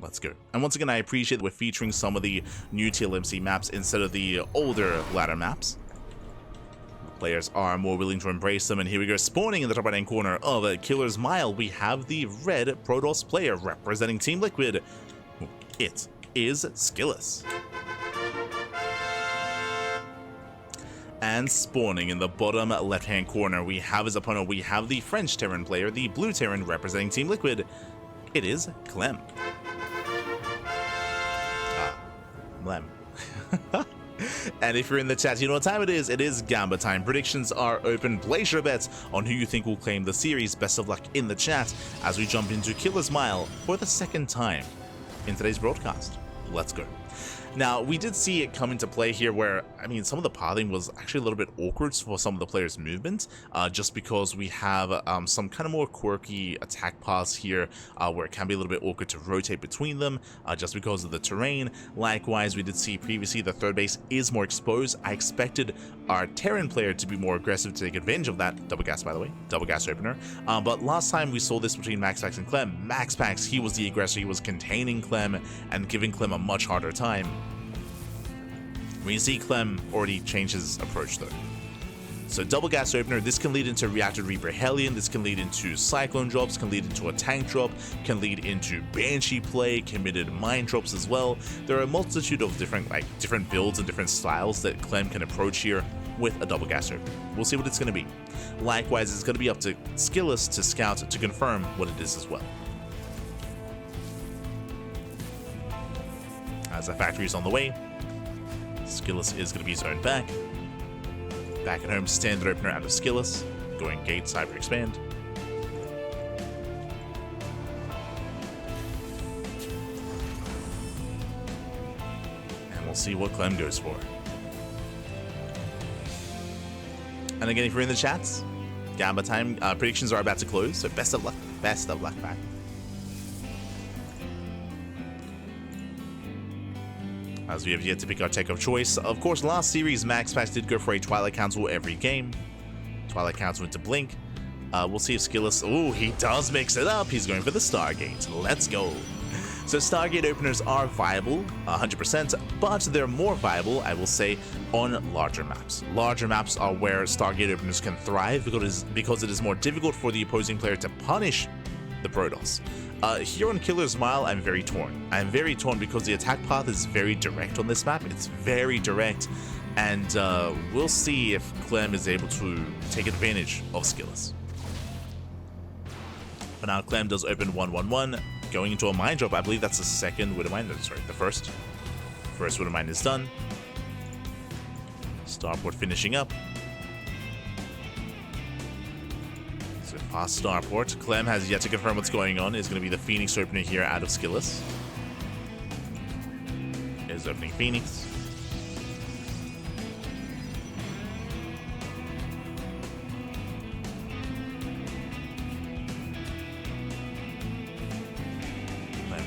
Let's go. And once again, I appreciate that we're featuring some of the new TLMC maps instead of the older ladder maps. Players are more willing to embrace them, and here we go. Spawning in the top right hand corner of Killer's Mile, we have the red Protoss player representing Team Liquid. It is SKillous. And spawning in the bottom left hand corner, we have his opponent. We have the French Terran player, the blue Terran representing Team Liquid. It is Clem. Clem. And if you're in the chat, you know what time it is. It is Gamba time. Predictions are open. Place your bets on who you think will claim the series. Best of luck in the chat as we jump into Killer's Mile for the second time in today's broadcast. Let's go. Now, we did see it come into play here where, I mean, some of the pathing was actually a little bit awkward for some of the players' movement, just because we have some kind of more quirky attack paths here where it can be a little bit awkward to rotate between them just because of the terrain. Likewise, we did see previously the third base is more exposed. I expected our Terran player to be more aggressive to take advantage of that. Double gas, by the way. Double gas opener. But last time we saw this between MaxPax and Clem. MaxPax, he was the aggressor. He was containing Clem and giving Clem a much harder time. We see Clem already changed his approach though. So double gas opener, this can lead into Reactor Reaper Hellion, this can lead into Cyclone drops, can lead into a tank drop, can lead into Banshee play, committed mine drops as well. There are a multitude of different builds and different styles that Clem can approach here with a double gas opener. We'll see what it's going to be. Likewise, it's going to be up to SKillous to scout to confirm what it is as well. As the factory is on the way, SKillous is going to be his own back. Back at home, standard opener out of SKillous. Going gate, cyber expand. And we'll see what Clem goes for. And again, if you're in the chats, Gamba time, predictions are about to close, so best of luck. Best of luck, back. As we have yet to pick our tech of choice. Of course, last series, MaxPax did go for a Twilight Council every game. Twilight Council into Blink. We'll see if SKillous... Oh, he does mix it up. He's going for the Stargate. Let's go. So Stargate openers are viable, 100%, but they're more viable, I will say, on larger maps. Larger maps are where Stargate openers can thrive because it is more difficult for the opposing player to punish the Protoss. Here on Killer's Mile, I'm very torn. I'm very torn because the attack path is very direct on this map. It's very direct, and we'll see if Clem is able to take advantage of SKillous. For now, Clem does open 1-1-1, going into a mine drop. I believe that's the second Widow Mine. No, sorry, the first. First Widow Mine is done. Starport finishing up. So past Starport. Clem has yet to confirm what's going on. Is going to be the Phoenix opener here out of SKillous. Is opening Phoenix.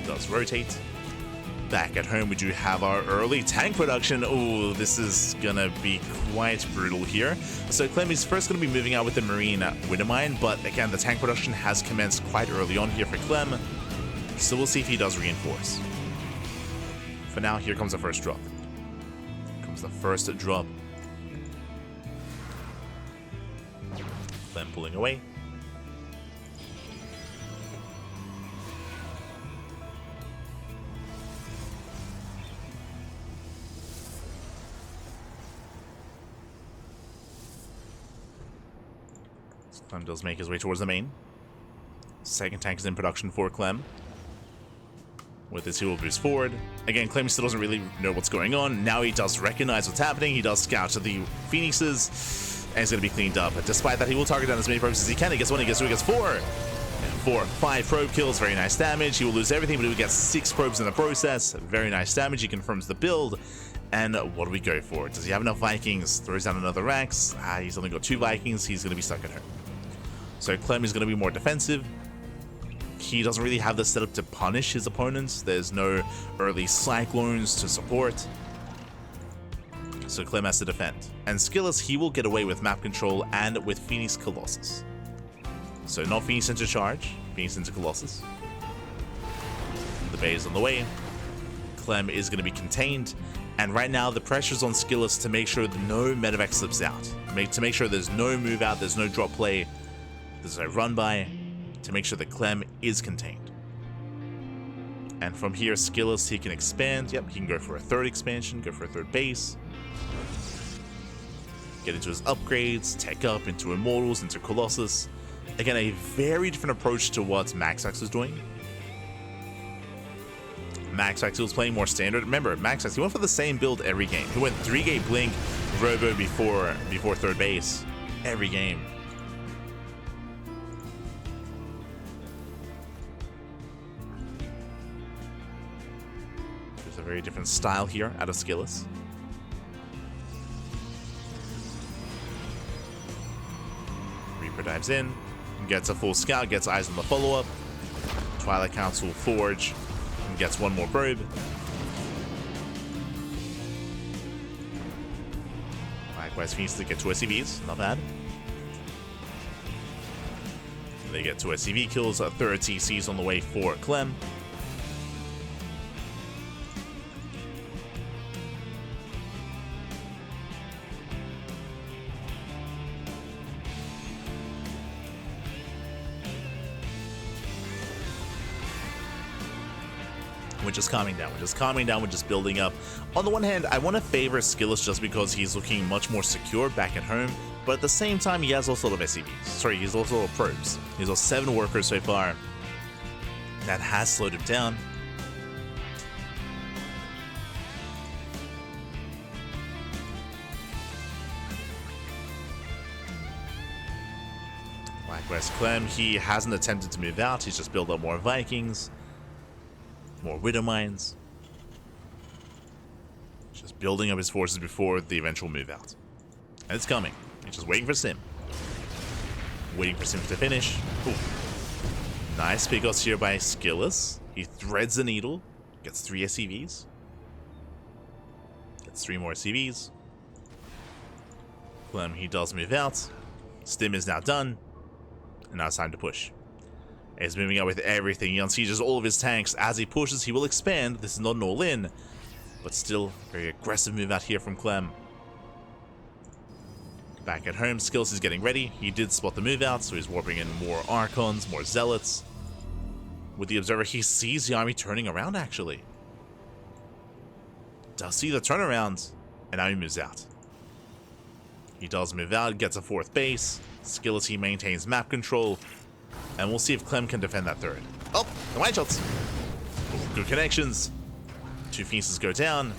Does rotate. Back at home, we do have our early tank production. Oh, this is gonna be quite brutal here. So Clem is first gonna be moving out with the Marine Widowmine, but again, the tank production has commenced quite early on here for Clem. So we'll see if he does reinforce. For now, here comes the first drop. Here comes the first drop. Clem pulling away. Clem does make his way towards the main. Second tank is in production for Clem. With this, he will boost forward. Again, Clem still doesn't really know what's going on. Now he does recognize what's happening. He does scout to the Phoenixes, and it's going to be cleaned up. But despite that, he will target down as many probes as he can. He gets one, he gets two, he gets four. And 4, 5 probe kills. Very nice damage. He will lose everything, but he will get 6 probes in the process. Very nice damage. He confirms the build. And what do we go for? Does he have enough Vikings? Throws down another Rax. He's only got 2 Vikings. He's going to be stuck at home. So Clem is going to be more defensive. He doesn't really have the setup to punish his opponents. There's no early Cyclones to support. So Clem has to defend. And SKillous, he will get away with map control and with Phoenix Colossus. So not Phoenix into charge, Phoenix into Colossus. The Base on the way. Clem is going to be contained. And right now, the pressure's on SKillous to make sure that no medevac slips out. To make sure there's no move out, there's no drop play, there's no run by, to make sure that Clem is contained. And from here, SKillous, he can expand. Yep, he can go for a third expansion, go for a third base. Get into his upgrades, tech up into Immortals, into Colossus. Again, a very different approach to what MaxX was doing. MaxX was playing more standard. Remember, MaxX, he went for the same build every game. He went 3-gate Blink, Robo before third base. Every game. There's a very different style here out of SKillous. Reaper dives in, gets a full scout, gets eyes on the follow-up. Twilight Council Forge, and gets one more probe. Likewise, Phoenix to get 2 SCVs, not bad. They get 2 SCV kills, a third TCs on the way for Clem. We're just calming down. We're just building up. On the one hand, I want to favor SKillous just because he's looking much more secure back at home, but at the same time, he has also a lot of SCVs. Sorry, he's also a lot of probes. He's got 7 workers so far. That has slowed him down. Likewise, Clem, he hasn't attempted to move out. He's just built up more Vikings. More Widow Mines. Just building up his forces before the eventual move out. And it's coming. He's just waiting for Sim. Waiting for Sim to finish. Ooh. Nice pickoffs here by SKillous. He threads the needle. Gets 3 SCVs. Gets 3 more SCVs. Clem, he does move out. Stim is now done. And now it's time to push. He's moving out with everything. He unsieges all of his tanks. As he pushes, he will expand. This is not an all-in, but still very aggressive move out here from Clem. Back at home, SKillous is getting ready. He did spot the move out, so he's warping in more Archons, more Zealots. With the Observer, he sees the army turning around, actually. Does see the turnaround, and now he moves out. He does move out, gets a 4th base. SKillous, he maintains map control. And we'll see if Clem can defend that third. Oh, the wide shots. Good connections. 2 Phoenixes go down.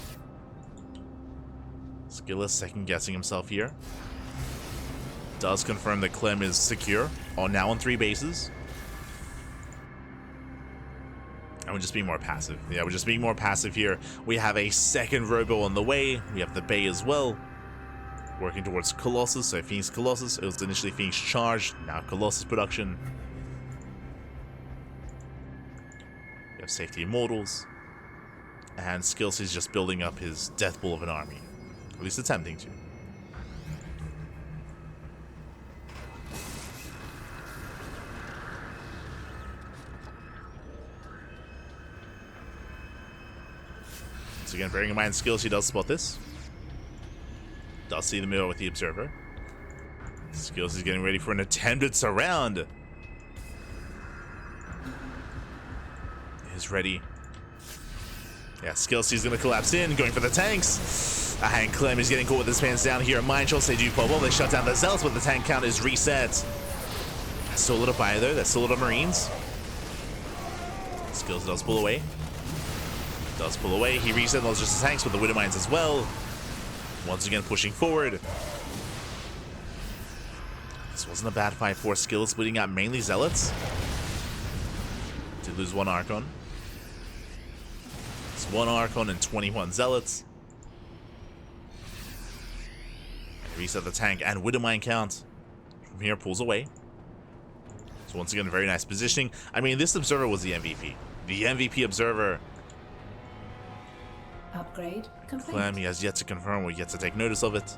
SKillous second guessing himself here. Does confirm that Clem is secure. Now on 3 bases. And we're just being more passive. Yeah, we're just being more passive here. We have a second Robo on the way. We have the Bay as well. Working towards Colossus. So Phoenix Colossus. It was initially Phoenix Charge. Now Colossus production. We have Safety Immortals. And SKillous is just building up his death ball of an army. At least attempting to. Once again, bearing in mind SKillous, he does spot this. Does see the middle with the Observer. SKillous is getting ready for an attempted surround. Is ready. Yeah, SKillous is going to collapse in, going for the tanks. And Clem is getting caught with his pants down here. Mine shots, they do pop up. They shut down the Zealots, but the tank count is reset. That's still a little fire though. That's still a little Marines. SKillous does pull away. Does pull away. He resets those just the tanks with the Widow Mines as well. Once again, pushing forward. This wasn't a bad fight for SKillous, bleeding out mainly Zealots. Did lose 1 Archon. It's 1 Archon and 21 Zealots. And reset the tank and Widow Mine count. From here, pulls away. So once again, very nice positioning. I mean, this Observer was the MVP. The MVP Observer. Upgrade complete. Clem, he has yet to confirm or yet to take notice of it.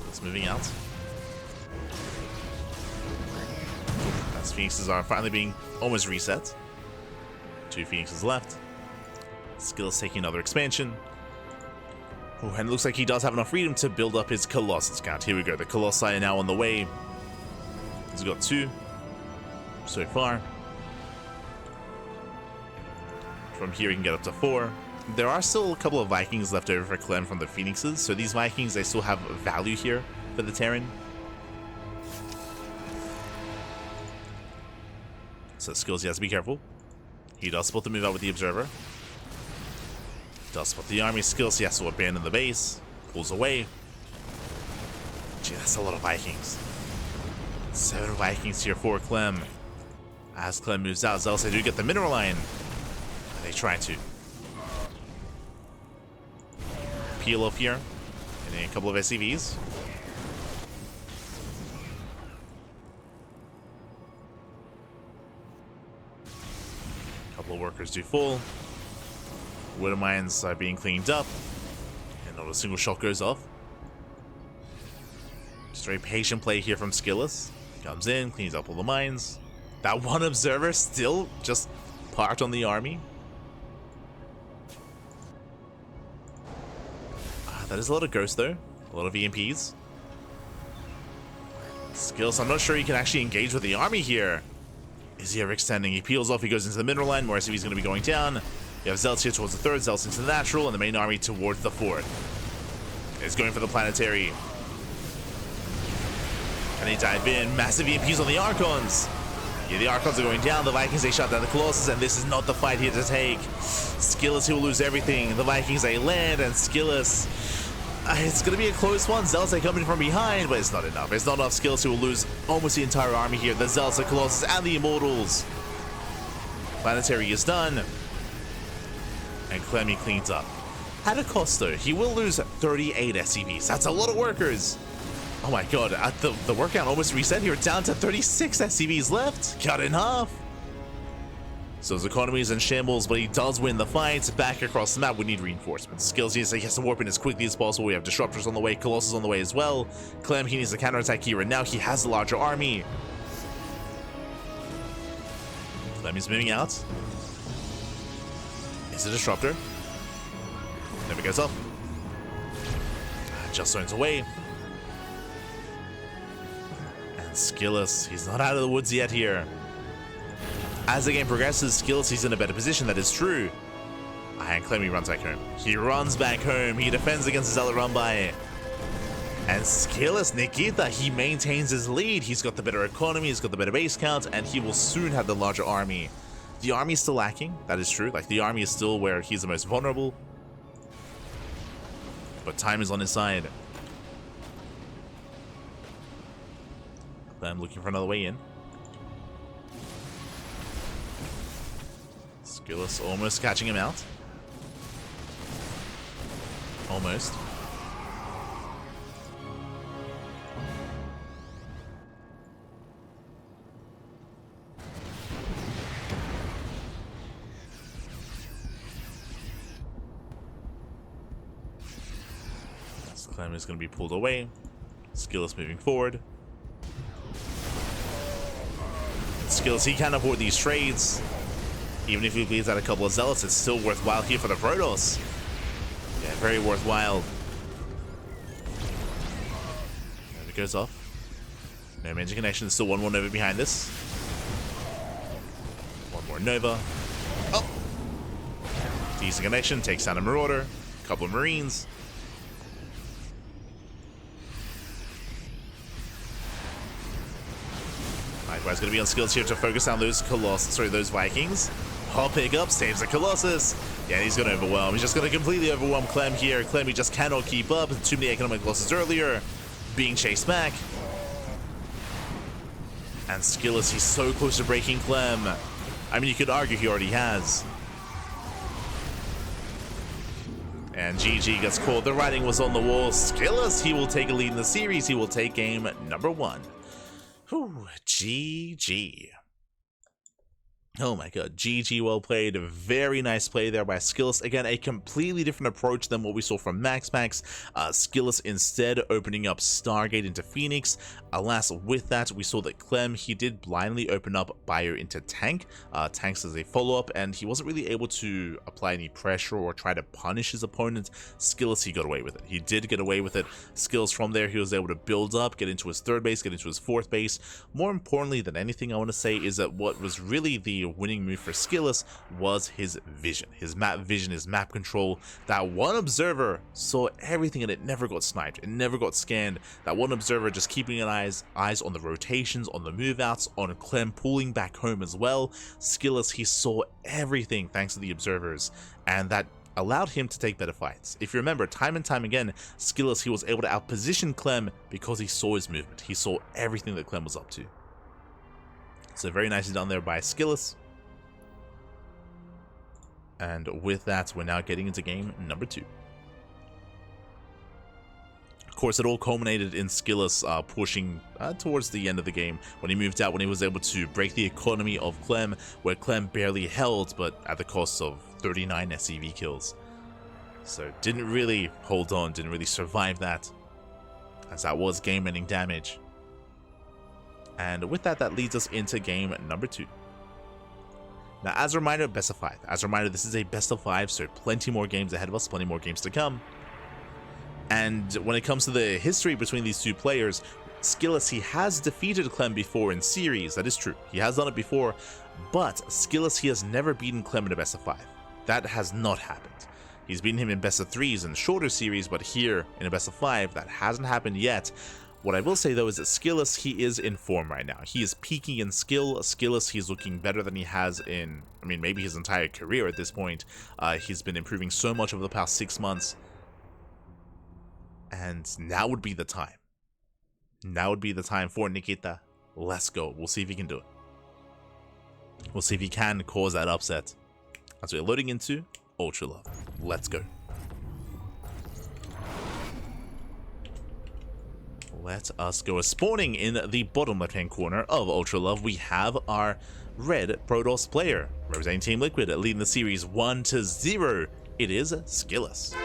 It's moving out. As Phoenixes are finally being almost reset. 2 Phoenixes left. SKillous taking another expansion. Oh, and it looks like he does have enough freedom to build up his Colossus count. Here we go. The Colossi are now on the way. He's got 2 so far. From here, he can get up to 4. There are still a couple of Vikings left over for Clem from the Phoenixes. So these Vikings, they still have value here for the Terran. So SKillous, he has to be careful. He does spot the move out with the Observer. Does spot the army. SKillous, he has to abandon the base. Pulls away. Gee, that's a lot of Vikings. 7 Vikings here for Clem. As Clem moves out, Zealous, they do get the mineral line. They try to peel off here. And then a couple of SCVs. Couple of workers do fall. Widow mines are being cleaned up, and not a single shot goes off. Just very patient play here from SKillous. Comes in, cleans up all the mines. That one observer still just parked on the army. That is a lot of ghosts though, a lot of EMPs. SKillous, I'm not sure he can actually engage with the army here. Is he ever extending? He peels off, he goes into the mineral line. More SCV's going to be going down. You have Zealous here towards the 3rd, Zealous into the natural, and the main army towards the 4th. It's going for the planetary. And they dive in. Massive EMPs on the Archons. Yeah, the Archons are going down. The Vikings, they shot down the Colossus, and this is not the fight here to take. SKillous, he will lose everything. The Vikings, they land, and SKillous, it's going to be a close one. Zealous, they come in from behind, but it's not enough. It's not enough. SKillous, who will lose almost the entire army here. The Zealots, the Colossus, and the Immortals. Planetary is done. And Clem, he cleans up. At a cost, though. He will lose 38 SCVs. That's a lot of workers. Oh my god, the work count almost reset here. Down to 36 SCVs left. Cut in half. So his economy is in shambles, but he does win the fight. Back across the map, we need reinforcements. SKillous, he has to warp in as quickly as possible. We have Disruptors on the way, Colossus on the way as well. Clem, he needs to counterattack here, and now he has a larger army. Clem is moving out. Is a Disruptor. Never goes up. Just turns away. And SKillous, he's not out of the woods yet here. As the game progresses, SKillous, he's in a better position, that is true. And Clem, he runs back home. He runs back home. He defends against the Zealot run by. And SKillous, Nikita, he maintains his lead. He's got the better economy, he's got the better base count, and he will soon have the larger army. The army is still lacking, that is true. Like, the army is still where he's the most vulnerable. But time is on his side. I'm looking for another way in. SKillous almost catching him out. Almost. Clem is going to be pulled away. SKillous moving forward. SKillous, he can't avoid these trades. Even if he bleeds out a couple of Zealots, it's still worthwhile here for the Protoss. Yeah, very worthwhile. There it goes off. No major connection, still one more Nova behind this. One more Nova. Oh! Decent connection, takes down a Marauder. A couple of Marines. Likewise, going to be on SKillous here to focus on those those Vikings. Hot pickup, saves the Colossus. Yeah, he's going to overwhelm. He's just going to completely overwhelm Clem here. Clem, he just cannot keep up. Too many economic losses earlier. Being chased back. And SKillous, he's so close to breaking Clem. I mean, you could argue he already has. And GG gets called. The writing was on the wall. SKillous, he will take a lead in the series. He will take game number 1. Whew, GG. Oh my god, GG, well played. Very nice play there by SKillous. Again, a completely different approach than what we saw from MaxMax. SKillous instead opening up Stargate into Phoenix. Alas, with that, we saw that Clem, he did blindly open up Bio into Tank. Tanks as a follow-up, and he wasn't really able to apply any pressure or try to punish his opponent. SKillous, he got away with it. He did get away with it. SKillous from there, he was able to build up, get into his third base, get into his fourth base. More importantly than anything, I want to say is that what was really the winning move for SKillous was his vision, his map control. That one observer saw everything and it never got sniped, it never got scanned. That one observer just keeping an eyes on the rotations, on the move outs, on Clem pulling back home as well. SKillous, he saw everything thanks to the observers, and that allowed him to take better fights. If you remember, time and time again, SKillous, he was able to outposition Clem because he saw his movement. He saw everything that Clem was up to. So very nicely done there by SKillous. And with that, we're now getting into game number 2. Of course, it all culminated in SKillous pushing towards the end of the game when he moved out, when he was able to break the economy of Clem, where Clem barely held, but at the cost of 39 SCV kills. So didn't really hold on, didn't really survive that, as that was game-ending damage. And with that, that leads us into game number 2. Now, as a reminder, best of 5. As a reminder, this is a best of 5, so plenty more games ahead of us, plenty more games to come. And when it comes to the history between these two players, SKillous, he has defeated Clem before in series. That is true. He has done it before, but SKillous, he has never beaten Clem in a best of 5. That has not happened. He's beaten him in best of 3s in shorter series, but here in a best of 5, that hasn't happened yet. What I will say though is that SKillous, he is in form right now. He is peaking in skill. SKillous, he's looking better than he has in, I mean, maybe his entire career at this point. He's been improving so much over the past 6 months. And now would be the time. Now would be the time for Nikita. Let's go. We'll see if he can do it. We'll see if he can cause that upset. As we're loading into Ultra Love. Let's go. Let us go. Spawning in the bottom left-hand corner of Ultra Love, we have our red Protoss player, representing Team Liquid, leading the series 1-0. It is SKillous.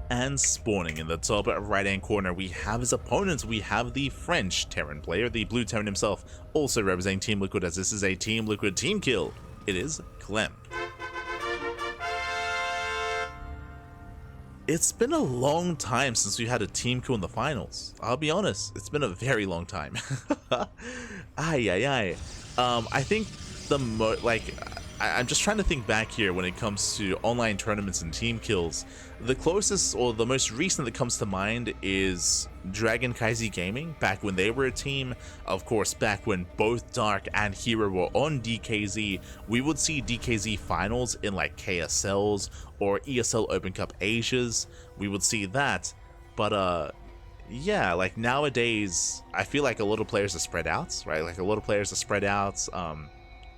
And spawning in the top right-hand corner, we have his opponents. We have the French Terran player, the blue Terran himself, also representing Team Liquid, as this is a Team Liquid team kill. It is Clem. It's been a long time since we had a team kill in the finals. I'll be honest, it's been a very long time. I think I'm just trying to think back here when it comes to online tournaments and team kills. The closest or the most recent that comes to mind is Dragon Kaizi Gaming, back when they were a team. Of course, back when both Dark and Hero were on DKZ, we would see DKZ finals in like KSLs or ESL Open Cup Asias. We would see that, but yeah, like nowadays, I feel like a lot of players are spread out, right? Like a lot of players are spread out.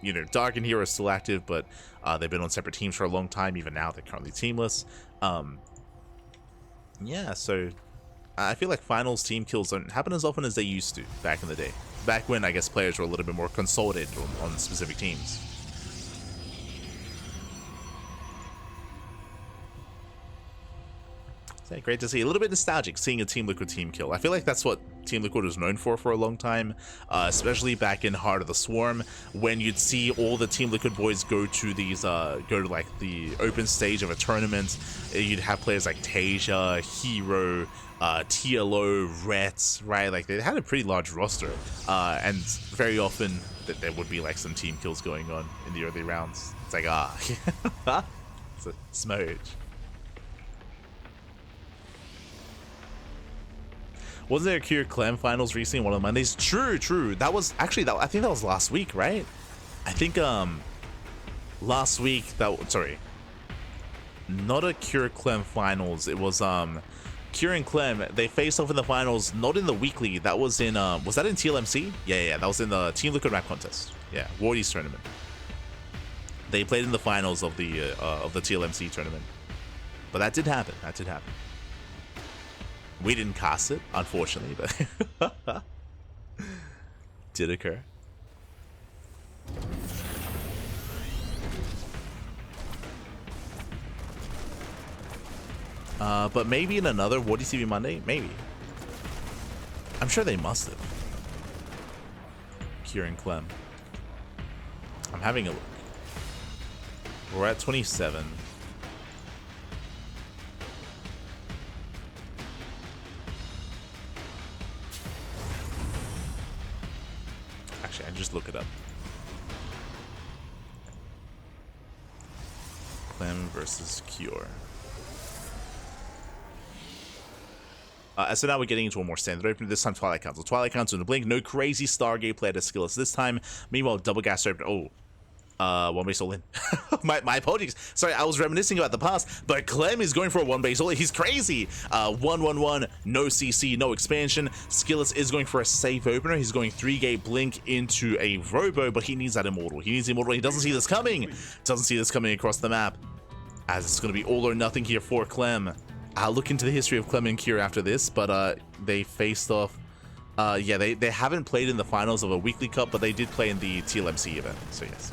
You know, Dark and Hero are still active, but they've been on separate teams for a long time. Even now, they're currently teamless. Yeah, so I feel like finals team kills don't happen as often as they used to back in the day. Back when, I guess, players were a little bit more consolidated on specific teams. So great to see. A little bit nostalgic seeing a Team Liquid team kill. I feel like that's what Team Liquid was known for a long time, especially back in Heart of the Swarm, when you'd see all the Team Liquid boys go to these, go to like the open stage of a tournament. You'd have players like Tasia, Hero, TLO, Rets, right? Like they had a pretty large roster, and very often there would be like some team kills going on in the early rounds. It's like, it's a smudge. Wasn't there a Cure Clem finals recently, one of the Mondays? True. That was actually, I think that was last week, right? I think last week, sorry, not a Cure Clem finals. It was Cure and Clem. They faced off in the finals, not in the weekly. That was in was that in TLMC? Yeah, that was in the Team Liquid Rap contest. Yeah, Wardi's tournament. They played in the finals of the TLMC tournament. But that did happen. We didn't cast it, unfortunately, but did occur. But maybe in another WardiTV Monday? Maybe. I'm sure they must have. Kieran Clem. I'm having a look. We're at 27. Actually, I just look it up. Clem versus Cure. So now we're getting into a more standard opener. This time Twilight Council. Twilight Council in the blink. No crazy Stargate play at SKillous this time. Meanwhile, double gas opener. Oh, one base all in. my apologies. Sorry, I was reminiscing about the past, but Clem is going for a one base all in. He's crazy. 1-1-1, no CC, no expansion. SKillous is going for a safe opener. He's going 3-gate blink into a robo, but he needs that immortal. He needs immortal. He doesn't see this coming. Doesn't see this coming across the map. As it's going to be all or nothing here for Clem. I'll look into the history of Clem and Kira after this, but they faced off. Yeah, they haven't played in the finals of a weekly cup, but they did play in the TLMC event. So yes.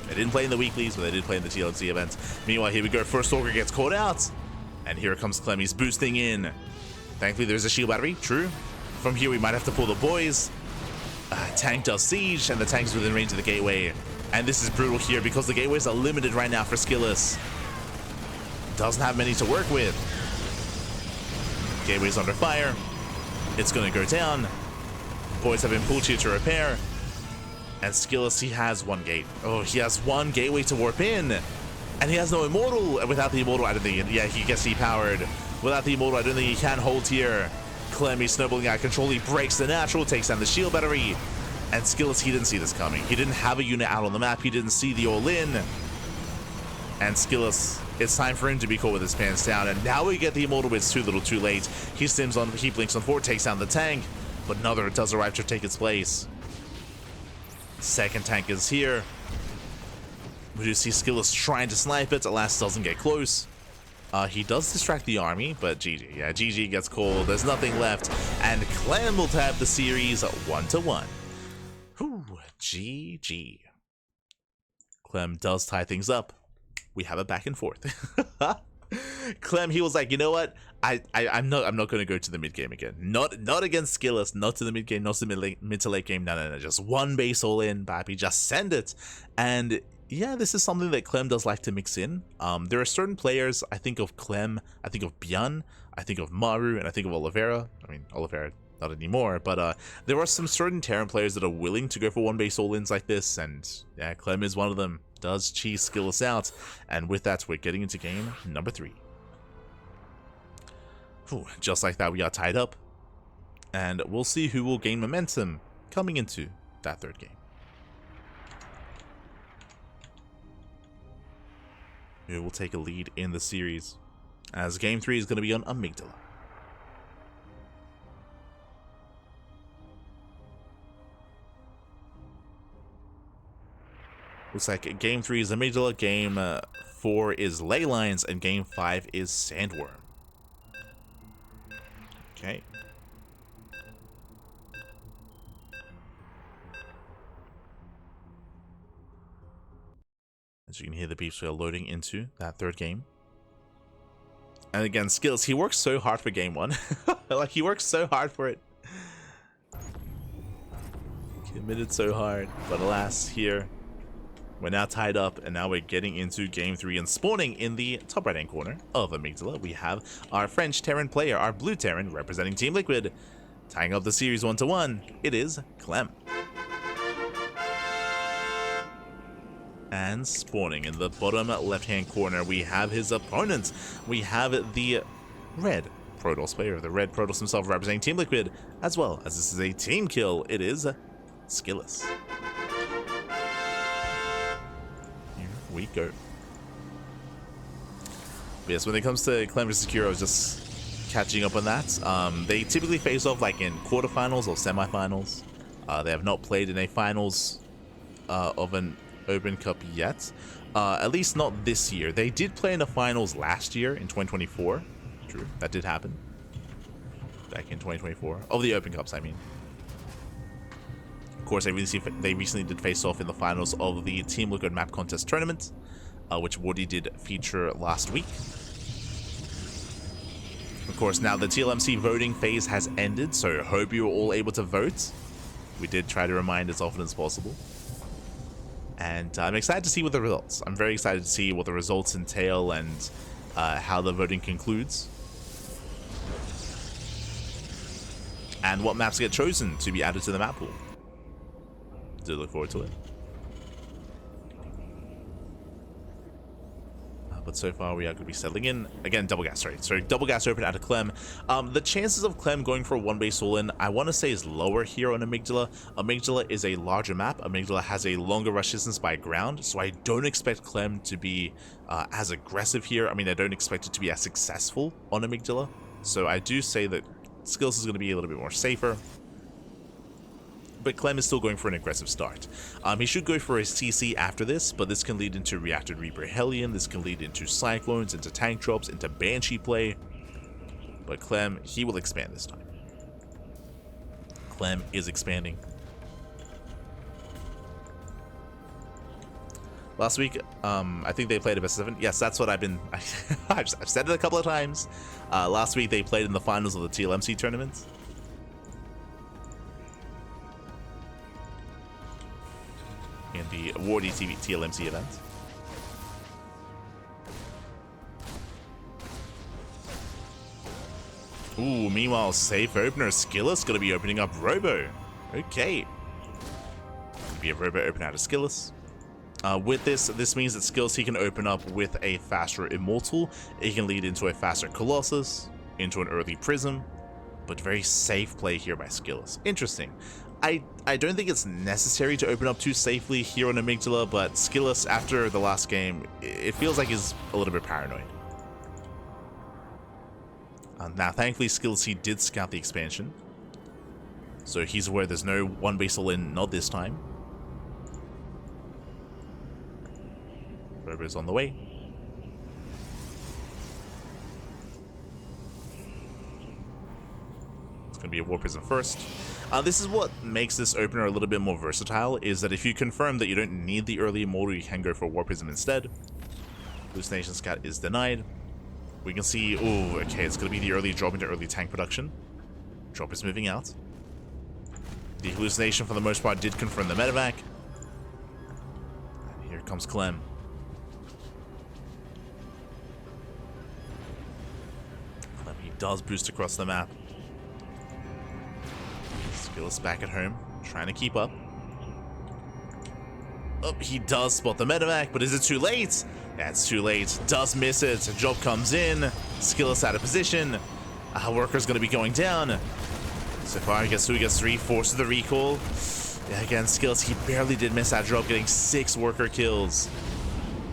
They didn't play in the weeklies, but they did play in the TLMC event. Meanwhile, here we go. First Stalker gets caught out, and here comes Clem. He's boosting in. Thankfully, there's a shield battery. True. From here, we might have to pull the boys. Tank does siege, and the tank's within range of the gateway. And this is brutal here because the gateways are limited right now for SKillous. Doesn't have many to work with. Gateway's under fire. It's gonna go down. Boys have been pulled here to repair. And SKillous, he has one gate. Oh, he has one gateway to warp in. And he has no immortal. Without the immortal, I don't think, yeah, he gets depowered. Without the immortal, I don't think he can hold here. Clem, he's snowballing out of control. He breaks the natural, takes down the shield battery. And SKillous, he didn't see this coming. He didn't have a unit out on the map. He didn't see the all-in. And SKillous, it's time for him to be caught with his pants down. And now we get the immortal, but it's too little too late. He stims on, he blinks on forward, takes down the tank. But another does arrive to take its place. Second tank is here. We do see SKillous trying to snipe it. Alas, doesn't get close. He does distract the army, but GG. Yeah, GG gets called. There's nothing left. And Clem will tab the series 1-1. Whew, GG. Clem does tie things up. We have a back and forth. Clem, he was like, you know what? I'm not going to go to the mid game again. Not against SKillous. Not to the mid game. Not to the mid to late game. No. Just one base all in, baby. Just send it. And yeah, this is something that Clem does like to mix in. There are certain players. I think of Clem. I think of Björn. I think of Maru, and I think of Oliveira. I mean, Oliveira not anymore, but there are some certain Terran players that are willing to go for one base all ins like this, and yeah, Clem is one of them. Does cheese SKillous out, and with that, we're getting into game number 3. Whew, just like that, we are tied up, and we'll see who will gain momentum coming into that third game. Who will take a lead in the series, as game 3 is going to be on Amygdala. Looks like game 3 is Amygdala, game 4 is Ley Lines, and game 5 is Sandworm. Okay. As you can hear, the beeps are loading into that third game. And again, SKillous, he works so hard for game 1. Like, he works so hard for it. Committed so hard, but alas, here we're now tied up, and now we're getting into game 3, and spawning in the top right hand corner of Amygdala, we have our French Terran player, our blue Terran representing Team Liquid, tying up the series 1-1. It is Clem. And spawning in the bottom left hand corner, we have his opponent. We have the red Protoss player, the red Protoss himself representing Team Liquid, as well as this is a team kill. It is SKillous. We go. But yes, when it comes to Clem vs. Kira, I was just catching up on that. They typically face off like in quarterfinals or semifinals. They have not played in a finals of an Open Cup yet. At least not this year. They did play in the finals last year in 2024. True, that did happen. Back in 2024. Of the Open Cups, I mean. Of course, they recently did face off in the finals of the Team Liquid Map Contest Tournament, which Wardi did feature last week. Of course, now the TLMC voting phase has ended, so hope you were all able to vote. We did try to remind as often as possible. And I'm excited to see what the results. I'm very excited to see what the results entail and how the voting concludes. And what maps get chosen to be added to the map pool. Do look forward to it. But so far we are going to be settling in. Again, double gas, sorry. Double gas open out of Clem. The chances of Clem going for a one base all-in, I want to say is lower here on Amygdala. Amygdala is a larger map. Amygdala has a longer rush distance by ground, so I don't expect Clem to be as aggressive here. I mean, I don't expect it to be as successful on Amygdala. So I do say that SKillous is going to be a little bit more safer. But Clem is still going for an aggressive start. He should go for a CC after this, but this can lead into Reactor Reaper Hellion, this can lead into Cyclones, into tank drops, into Banshee play. But Clem, he will expand this time. Clem is expanding. Last week, I think they played a best of 7. Yes, that's what I've been... I've said it a couple of times. Last week they played in the finals of the TLMC tournament. In the WardiTV TLMC event. Ooh, meanwhile, safe opener. SKillous going to be opening up Robo. Okay. Gonna be a Robo open out of SKillous. With this means that SKillous he can open up with a faster Immortal. It can lead into a faster Colossus, into an early Prism, but very safe play here by SKillous. Interesting. I don't think it's necessary to open up too safely here on Amygdala, but SKillous, after the last game, it feels like he's a little bit paranoid. Now, thankfully, SKillous, he did scout the expansion, so he's aware there's no one base all-in, not this time. Robo's on the way. It's going to be a War Prism first. This is what makes this opener a little bit more versatile, is that if you confirm that you don't need the early Immortal, you can go for War Prism instead. Hallucination Scout is denied. We can see, oh, okay, it's going to be the early drop into early tank production. Drop is moving out. The Hallucination, for the most part, did confirm the medevac. And here comes Clem. Clem, he does boost across the map. SKillous back at home, trying to keep up. Oh, he does spot the medevac, but is it too late? That's too late. Does miss it. Job comes in. SKillous out of position. Worker's going to be going down. So far, he gets 2, he gets 3, forces the recall. Yeah, again, SKillous, he barely did miss that drop, getting 6 worker kills.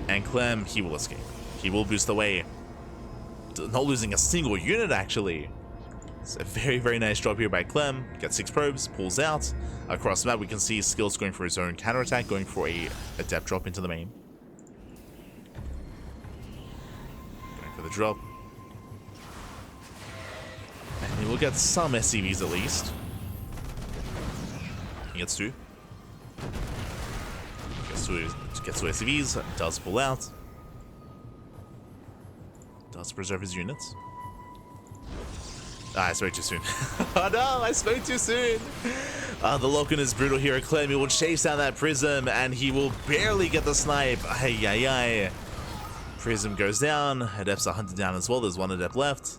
And Clem, he will escape. He will boost away. Not losing a single unit, actually. It's a very, very nice drop here by Clem. Gets 6 probes, pulls out. Across the map, we can see SKillous going for his own counterattack, going for a depth drop into the main. Going for the drop. And he will get some SCVs at least. He gets 2. Gets 2 SCVs, does pull out. Does preserve his units. I spoke too soon. Oh no, I spoke too soon. The lock-in is brutal here at Clem. He will chase down that Prism, and he will barely get the snipe. Ay, ay, ay. Prism goes down. Adepts are hunted down as well. There's 1 Adept left.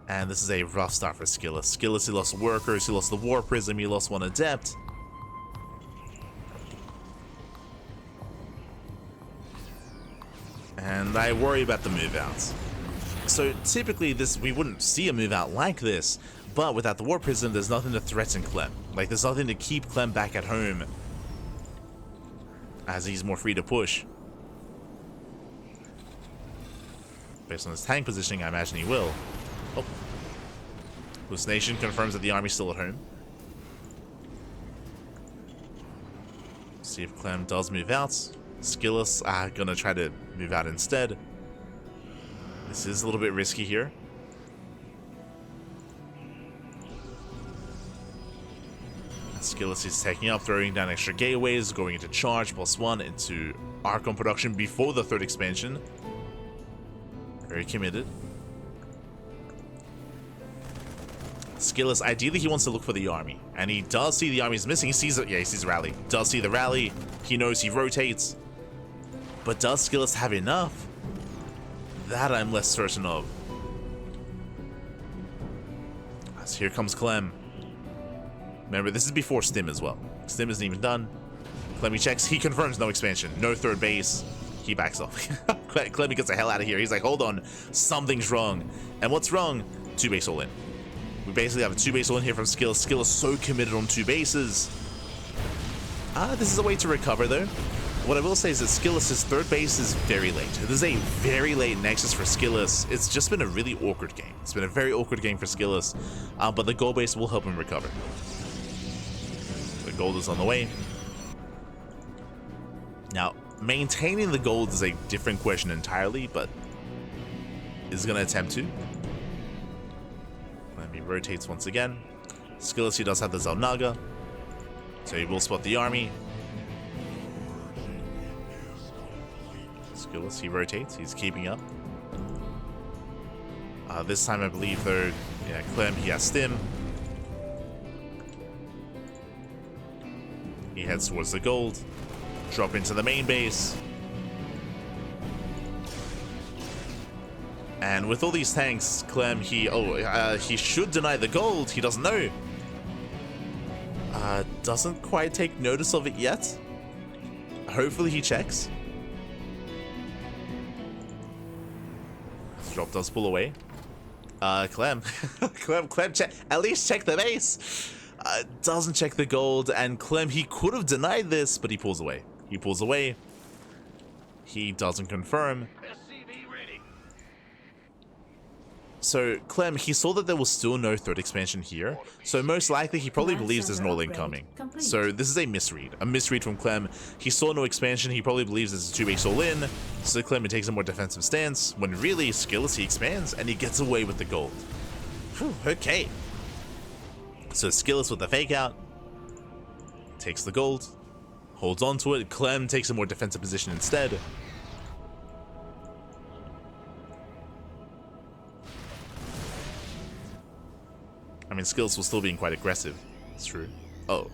And this is a rough start for SKillous. SKillous, he lost workers. He lost the War Prism. He lost 1 Adept. And I worry about the move outs. So typically we wouldn't see a move out like this, but without the War Prism, there's nothing to threaten Clem. Like, there's nothing to keep Clem back at home, as he's more free to push. Based on his tank positioning, I imagine he will. Oh. Hallucination confirms that the army's still at home. See if Clem does move out. SKillous gonna try to move out instead. This is a little bit risky here. SKillous is taking up, throwing down extra gateways, going into charge, +1 into Archon production before the 3rd expansion. Very committed. SKillous, ideally he wants to look for the army, and he does see the army's missing. He sees it. Yeah, he sees the rally. Does see the rally. He knows he rotates. But does SKillous have enough? That I'm less certain of. As here comes Clem. Remember, this is before Stim as well. Stim isn't even done. Clemmy checks. He confirms no expansion. No third base. He backs off. Clemmy gets the hell out of here. He's like, hold on. Something's wrong. And what's wrong? 2 base all in. We basically have a 2 base all in here from SKillous. SKillous so committed on 2 bases. This is a way to recover though. What I will say is that SKillous' third base is very late. This is a very late Nexus for SKillous. It's just been a really awkward game. It's been a very awkward game for SKillous, but the gold base will help him recover. The gold is on the way. Now, maintaining the gold is a different question entirely, but is going to attempt to. Let me rotates once again. SKillous, he does have the Zelnaga, so he will spot the army. SKillous, he rotates, he's keeping up. This time I believe they're, yeah, Clem, he has Stim. He heads towards the gold. Drop into the main base. And with all these tanks, Clem, he should deny the gold. He doesn't know. Doesn't quite take notice of it yet. Hopefully he checks. Drop does pull away. Clem. Clem check. At least check the base. Doesn't check the gold, and Clem, he could have denied this, but he pulls away. He pulls away. He doesn't confirm. So Clem, he saw that there was still no third expansion here, so most likely he probably believes there's an all-in coming. So this is a misread from Clem. He saw no expansion, he probably believes there's a 2 base all-in, so Clem takes a more defensive stance, when really SKillous, he expands, and he gets away with the gold. Whew, okay. So SKillous with the fake out, takes the gold, holds on to it. Clem takes a more defensive position instead. I mean, SKillous was still being quite aggressive. It's true. Oh.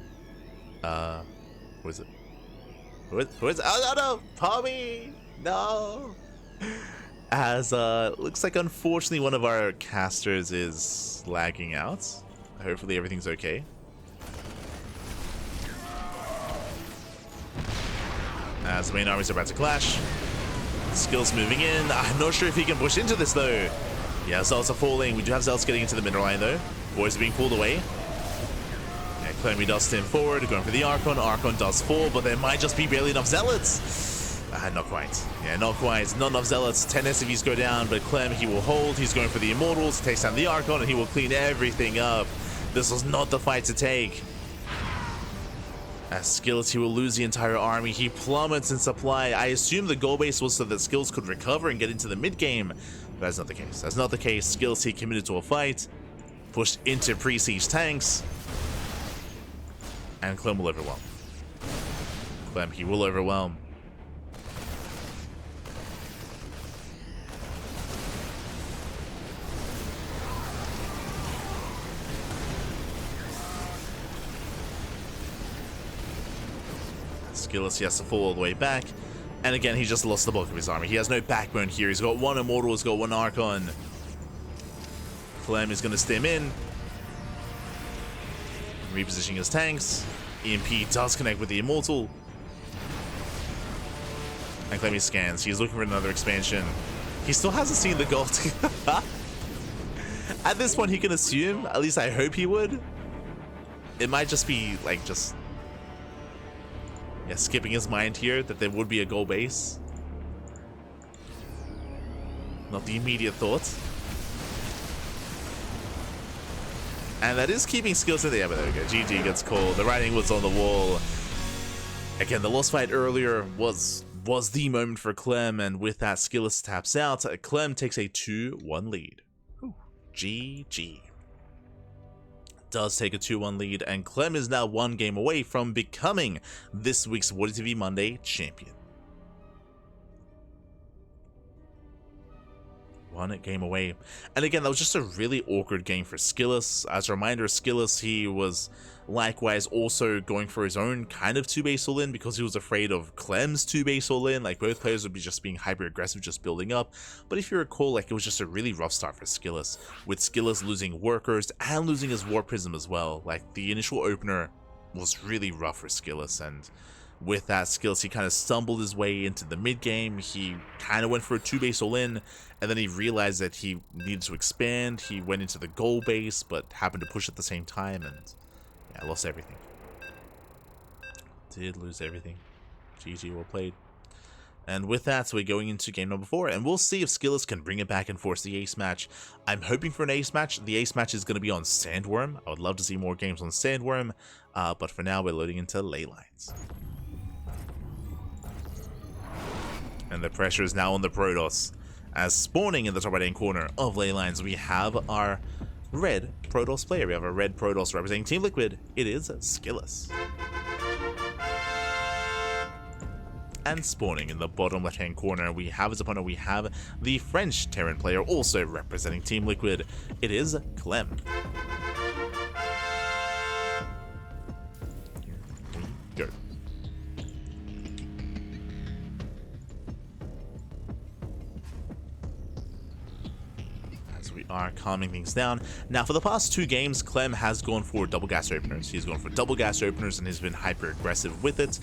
Who is it? Who is it? Oh, no! Pommy! No! As, looks like unfortunately one of our casters is lagging out. Hopefully everything's okay. As the main armies are about to clash. SKillous moving in. I'm not sure if he can push into this though. Yeah, Zealots are falling. We do have Zealots getting into the middle line though. Boys are being pulled away. And Clem does stand forward, going for the Archon. Archon does fall, but there might just be barely enough Zealots. Not quite. Yeah, not quite. Not enough Zealots. 10 SCVs go down, but Clem, he will hold. He's going for the Immortals, takes down the Archon, and he will clean everything up. This was not the fight to take. As SKillous, he will lose the entire army. He plummets in supply. I assume the goal base was so that SKillous could recover and get into the mid game. But that's not the case. That's not the case. SKillous, he committed to a fight. Pushed into pre-siege tanks. And Clem will overwhelm. Clem, he will overwhelm. SKillous, he has to fall all the way back. And again, he just lost the bulk of his army. He has no backbone here. He's got 1 Immortal, he's got 1 Archon. Clem is going to stem in. Repositioning his tanks. EMP does connect with the Immortal. And Clem scans. He's looking for another expansion. He still hasn't seen the gold. At this point, he can assume, at least I hope he would. It might just be, like, just... yeah, skipping his mind here that there would be a goal base. Not the immediate thought. And that is keeping SKillous in the air, but there we go. GG gets called. The writing was on the wall. Again, the lost fight earlier was the moment for Clem, and with that, SKillous taps out. Clem takes a 2-1 lead. Ooh. GG. Does take a 2-1 lead, and Clem is now 1 game away from becoming this week's WardiTV Monday champion. one game away. And again, that was just a really awkward game for SKillous. As a reminder, SKillous, he was likewise also going for his own kind of 2-base all-in because he was afraid of Clem's 2-base all-in. Like, both players would be just being hyper aggressive, just building up. But if you recall, like, it was just a really rough start for SKillous, with SKillous losing workers and losing his War Prism as well. Like, the initial opener was really rough for SKillous, and with that SKillous, he kind of stumbled his way into the mid game. He kind of went for a 2-base all-in, and then he realized that he needed to expand. He went into the goal base, but happened to push at the same time, and yeah, lost everything. Did lose everything. GG, well played. And with that, so we're going into game number 4, and we'll see if SKillous can bring it back and force the ace match. I'm hoping for an ace match. The ace match is going to be on Sandworm. I would love to see more games on Sandworm, but for now, we're loading into ley lines. And the pressure is now on the Protoss, as spawning in the top right-hand corner of ley lines, we have our red Protoss player. We have a red Protoss representing Team Liquid. It is SKillous. And spawning in the bottom left-hand corner, we have his opponent. We have the French Terran player, also representing Team Liquid. It is Clem. Here we go. We are calming things down. Now, for the past 2 games, Clem has gone for double gas openers. He's gone for double gas openers and has been hyper aggressive with it.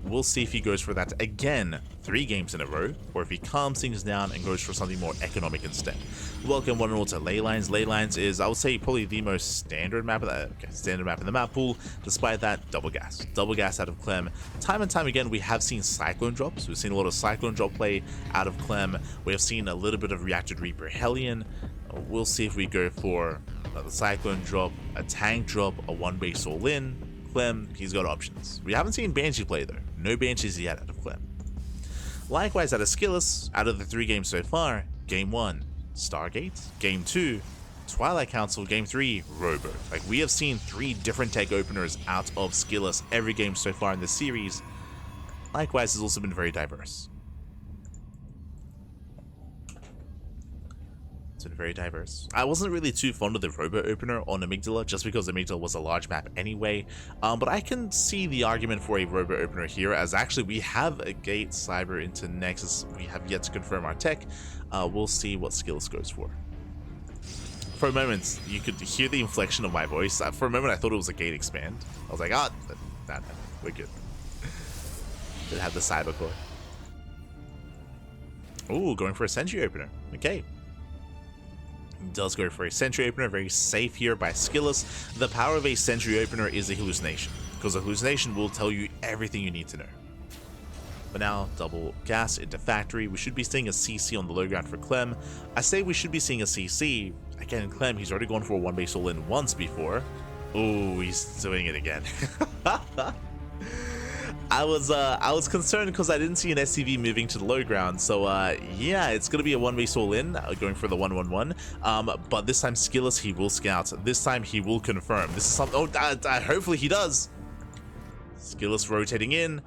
We'll see if he goes for that again 3 games in a row, or if he calms things down and goes for something more economic instead. Welcome one and all to ley lines. Ley lines is, I would say, probably the most standard map of standard map in the map pool. Despite that, double gas out of Clem. Time and time again, we have seen Cyclone drops. We've seen a lot of Cyclone drop play out of Clem. We have seen a little bit of Reacted Reaper Hellion. We'll see if we go for the Cyclone drop, a tank drop, a 1-base all-in. Clem, he's got options. We haven't seen Banshee play though. No Banshees yet out of Clem. Likewise, out of SKillous, out of the 3 games so far, Game 1, Stargate. Game 2, Twilight Council. Game 3, Robo. Like, we have seen 3 different tech openers out of SKillous every game so far in this series. Likewise, has also been very diverse. It's been very diverse. I wasn't really too fond of the Robo opener on Amygdala, just because Amygdala was a large map anyway, but I can see the argument for a Robo opener here, as actually we have a gate cyber into Nexus. We have yet to confirm our tech. We'll see what SKillous goes for. For a moment, you could hear the inflection of my voice. For a moment, I thought it was a gate expand. I was like, nah, we're good. Did have the cyber core. Ooh, going for a Sentry opener. Okay. Does go for a Sentry opener, very safe here by SKillous. The power of a Sentry opener is a hallucination, because a hallucination will tell you everything you need to know. But now, double gas into Factory. We should be seeing a CC on the low ground for Clem. I say we should be seeing a CC. Again, Clem, he's already gone for a 1-base all-in once before. Ooh, he's doing it again. I was concerned because I didn't see an SCV moving to the low ground, so yeah, it's gonna be a 1-base all-in, going for the 1-1-1. But this time SKillous, he will scout. This time he will confirm. This is something. Oh, hopefully he does. SKillous rotating in.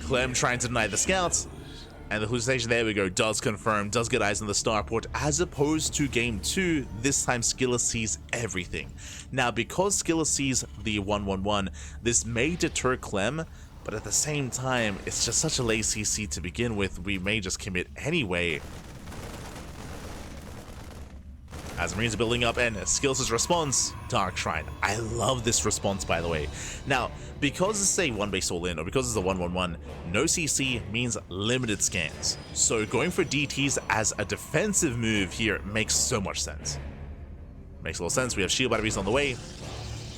Clem trying to deny the scouts, and the hallucination, there we go, does confirm, does get eyes on the starport. As opposed to game 2, this time SKillous sees everything. Now, because SKillous sees the 1-1-1, this may deter Clem. But at the same time, it's just such a late CC to begin with, we may just commit anyway. As Marines are building up, and SKillous' response, Dark Shrine. I love this response, by the way. Now, because it's a 1-base all-in, or because it's a 1-1-1, no CC means limited scans. So going for DTs as a defensive move here makes so much sense. Makes a lot of sense. We have shield batteries on the way.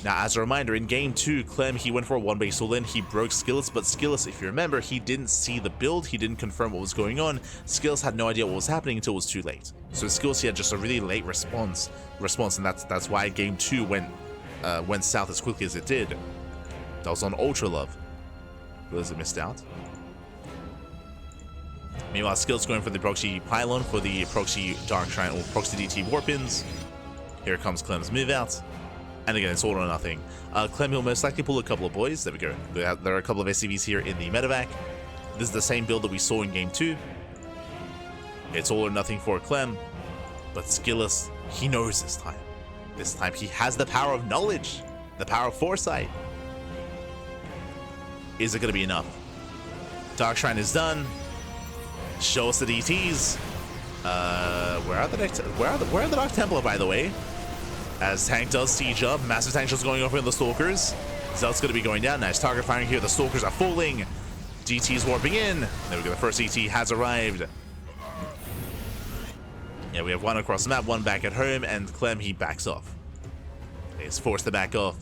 Now, as a reminder, in game 2, Clem, he went for a 1-base all-in, he broke SKillous, but SKillous, if you remember, he didn't see the build, he didn't confirm what was going on. SKillous had no idea what was happening until it was too late. So SKillous, he had just a really late response, and that's why game 2 went south as quickly as it did. That was on Ultra Love. Blizzard missed out. Meanwhile, SKillous going for the proxy pylon for the proxy Dark Shrine, or proxy DT warpins. Here comes Clem's move out. And again, it's all or nothing. Clem will most likely pull a couple of boys. There we go. There are a couple of SCVs here in the medevac. This is the same build that we saw in game 2. It's all or nothing for Clem. But SKillous, he knows this time. This time he has the power of knowledge, the power of foresight. Is it going to be enough? Dark Shrine is done. Show us the DTs. Where are the Dark Templar, by the way? As Tank does siege up, massive tank shots going over in the Stalkers. Zelt's going to be going down. Nice target firing here. The Stalkers are falling. DT's warping in. There we go. The first DT has arrived. Yeah, we have one across the map, one back at home, and Clem, he backs off. He's forced to back off.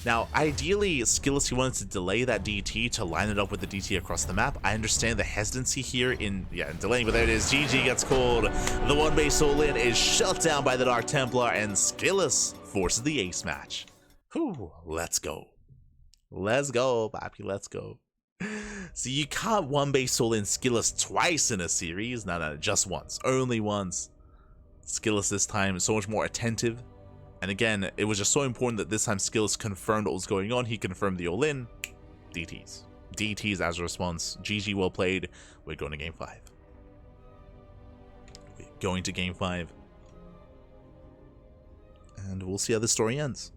Now, ideally, SKillous, he wanted to delay that DT to line it up with the DT across the map. I understand the hesitancy here in delaying, but there it is. GG gets called. The one base all-in is shut down by the Dark Templar, and SKillous forces the ace match. Whew, let's go. Let's go, Papi, let's go. So you can't one base all-in SKillous twice in a series. No, just once. Only once. SKillous this time is so much more attentive. And again, it was just so important that this time SKillous confirmed what was going on. He confirmed the all-in. DTs. DTs as a response. GG, well played. We're going to game 5. We're going to game 5. And we'll see how this story ends.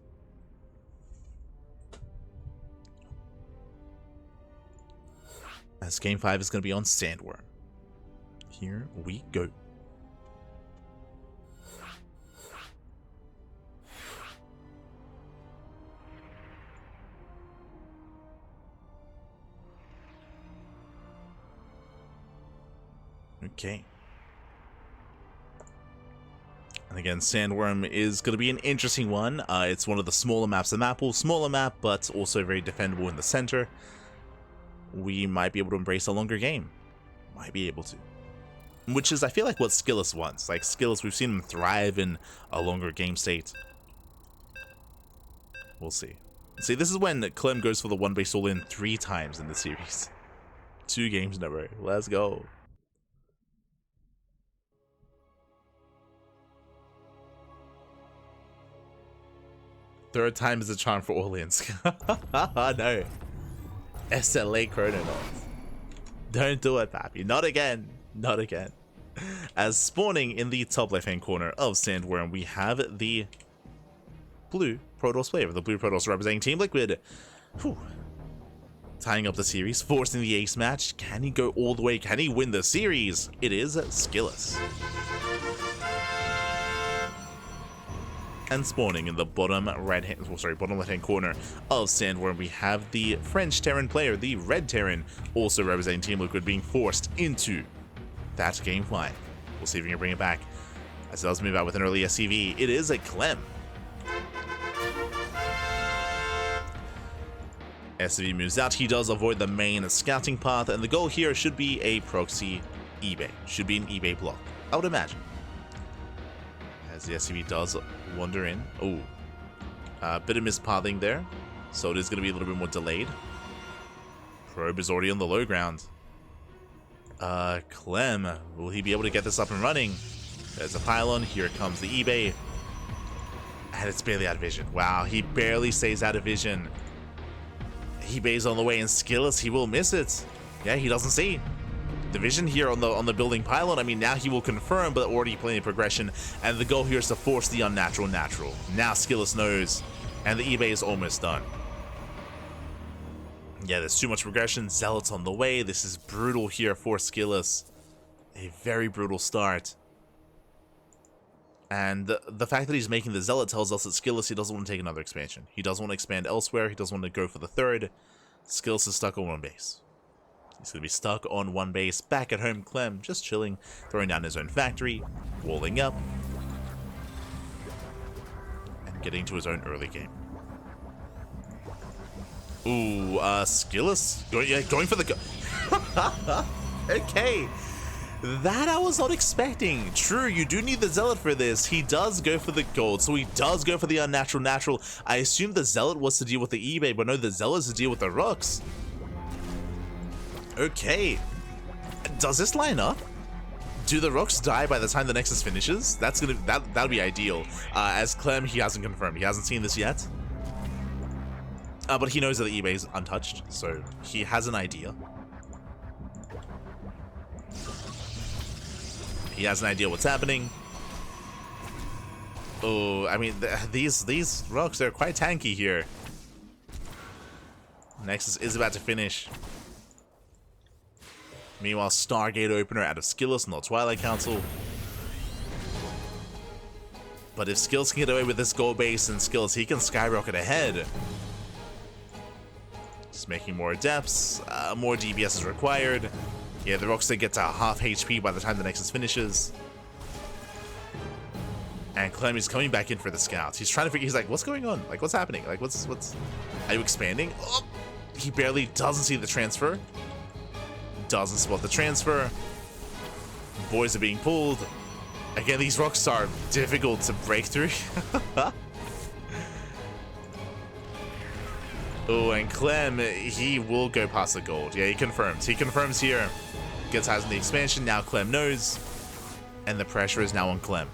As game 5 is going to be on Sandworm. Here we go. Okay. And again, Sandworm is going to be an interesting one. It's one of the smaller maps of the map. Well, smaller map, but also very defendable in the center. We might be able to embrace a longer game. Might be able to. Which is, I feel like, what SKillous wants. Like, SKillous, we've seen him thrive in a longer game state. We'll see. See, this is when Clem goes for the one base all-in 3 times in the series. 2 games in a row. Let's go. Third time is a charm for all-ins. No. SLA Chrononauts. Don't do it, Pappy. Not again. Not again. As spawning in the top left-hand corner of Sandworm, we have the blue Protoss player. The blue Protoss representing Team Liquid. Whew. Tying up the series, forcing the ace match. Can he go all the way? Can he win the series? It is SKillous. And spawning in the bottom left-hand corner of Sandworm, we have the French Terran player, the Red Terran, also representing Team Liquid, being forced into that game 5. We'll see if we can bring it back. As it does move out with an early SCV, it is a Clem. SCV moves out. He does avoid the main scouting path, and the goal here should be a proxy eBay. Should be an eBay block, I would imagine. As the SCV does wander in. Oh, a bit of mispathing there, so it is going to be a little bit more delayed. Probe is already on the low ground. Clem, will he be able to get this up and running? There's a pylon. Here comes the eBay, and it's barely out of vision. Wow, he barely stays out of vision. eBay's on the way, and SKillous, he will miss it. Yeah, he doesn't see the vision here on the building pylon. I mean, now he will confirm, but already plenty of progression, and the goal here is to force the unnatural natural. Now SKillous knows, and the eBay is almost done. Yeah, there's too much progression. Zealots on the way. This is brutal here for SKillous. A very brutal start. And the fact that he's making the Zealot tells us that SKillous, he doesn't want to take another expansion. He doesn't want to expand elsewhere. He doesn't want to go for the 3rd. SKillous is stuck on 1 base. He's going to be stuck on 1 base. Back at home, Clem just chilling, throwing down his own factory, walling up, and getting to his own early game. Ooh, SKillous going for the okay. That I was not expecting. True, you do need the Zealot for this. He does go for the gold, so he does go for the unnatural natural. I assumed the Zealot was to deal with the eBay, but no, the Zealot is to deal with the rooks. Okay. Does this line up? Do the rooks die by the time the Nexus finishes? That'll be ideal. As Clem, he hasn't confirmed. He hasn't seen this yet. But he knows that the eBay is untouched, so he has an idea. He has an idea what's happening. Oh, I mean, these rocks are quite tanky here. Nexus is about to finish. Meanwhile, Stargate opener out of SKillous, not Twilight Council. But if SKillous can get away with this gold base and SKillous, he can skyrocket ahead. Just making more depths, more DBS is required. Yeah, the rocks, they get to half HP by the time the Nexus finishes. And Clem is coming back in for the scouts. He's trying to figure, he's like, what's going on? Like, what's happening? Like, what's, are you expanding? Oh, he barely doesn't see the transfer. Doesn't spot the transfer. Boys are being pulled. Again, these rocks are difficult to break through. Oh, and Clem, he will go past the gold. Yeah, he confirms. He confirms here. Gets eyes on the expansion. Now Clem knows. And the pressure is now on Clem.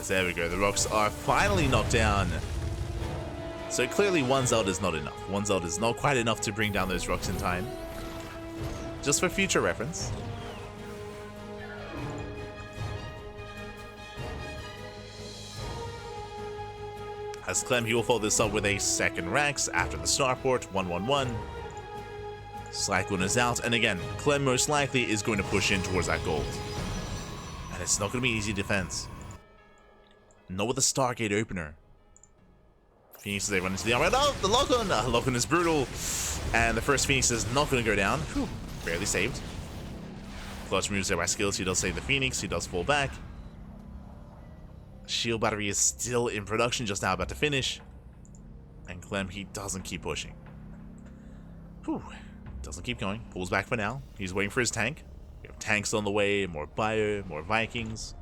There we go. The rocks are finally knocked down. So clearly one Zelda is not enough. One Zelda is not quite enough to bring down those rocks in time. Just for future reference. As Clem, he will follow this up with a second Rex after the starport, 1-1-1. Cyclone is out, and again, Clem most likely is going to push in towards that gold. And it's not going to be easy defense. Not with the Stargate opener. Phoenix, they run into the armor. No, the lock-on! Lock-on is brutal. And the first Phoenix is not going to go down. Whew, barely saved. Clutch moves there by SKillous. He does save the Phoenix. He does fall back. Shield battery is still in production, just now about to finish. And Clem, he doesn't keep pushing. Whew. Doesn't keep going. Pulls back for now. He's waiting for his tank. We have tanks on the way. More Bio, more Vikings.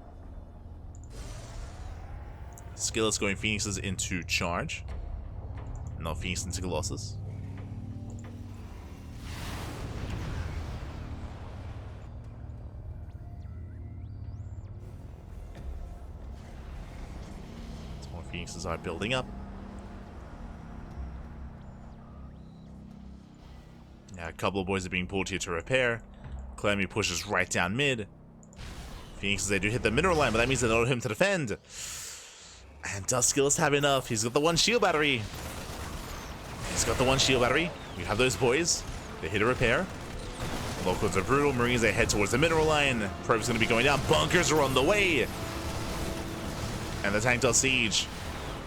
SKillous going Phoenixes into charge. Not Phoenix into Colossus. More Phoenixes are building up. Now a couple of boys are being pulled here to repair. Clem, he pushes right down mid. Phoenixes, they do hit the mineral line, but that means they don't him to defend. And does SKillous have enough? He's got the one shield battery. He's got the one shield battery. You have those boys. They hit a repair. Locals are brutal. Marines, they head towards the mineral line. Probe's going to be going down. Bunkers are on the way. And the tank does siege.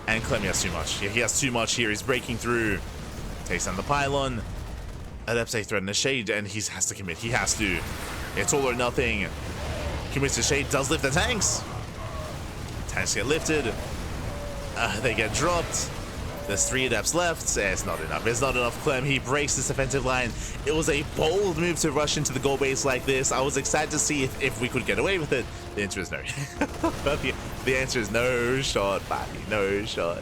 And Clem has too much. Yeah, he has too much here. He's breaking through. Takes down the pylon. Adepts, they threaten the shade, and he has to commit. He has to. It's all or nothing. Commits to shade. Does lift the tanks. Tanks get lifted. They get dropped. There's 3 adepts left. It's not enough. It's not enough. Clem, he breaks this defensive line. It was a bold move to rush into the goal base like this. I was excited to see if we could get away with it. The answer is no. The answer is no shot, buddy. No shot.